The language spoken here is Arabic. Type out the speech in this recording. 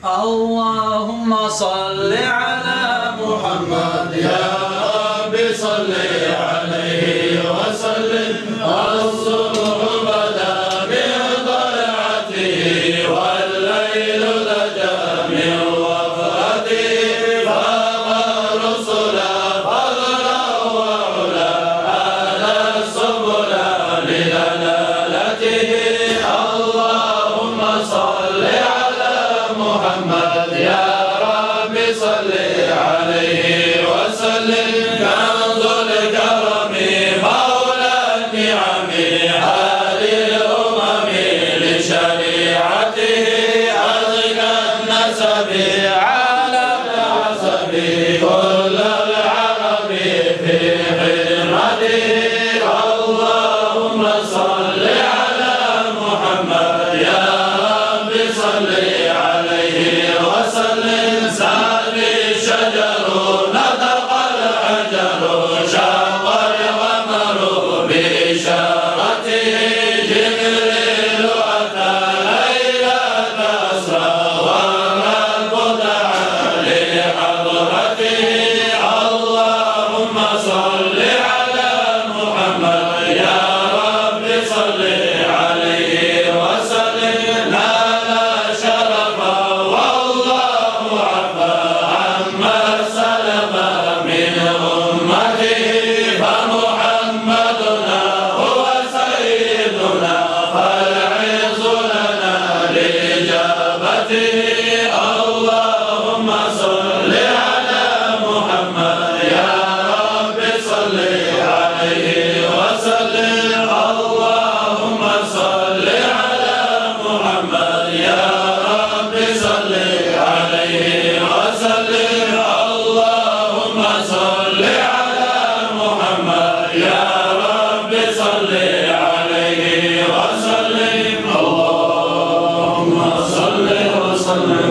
اللهم صل على محمد يا رب صل عليه وسلم. الصبح بدا من طلعته والليل لجا من وفرته فما الرسل فضلا وعلا على السبل لدلالته. اللهم صل على محمد يا رب صل عليه وسلم. كنز الكرم مولى النعم هادي الأمم لشريعته أزكى النسب على الحسب كل العرب في خدمته. اللهم صل على محمد يا رب صل عليه وسلم. ساري الشجر نطق الحجر شق القمر بإشارته. جبريل أتى ليلة أسرى والرب دعا لحضرته. اللهم صل على محمد يا رب صل عليه وسلم. نال شرفا والله عفا عما سلف من أمته. فمحمدنا هو سيدنا فالعز لنا لإجابته. اللهم صل على محمد يا رب صل عليه وسلم. اللهم صل على محمد يا رب صل عليه وسلم. اللهم صل على محمد يا رب صل عليه وسلم. اللهم صل وسلم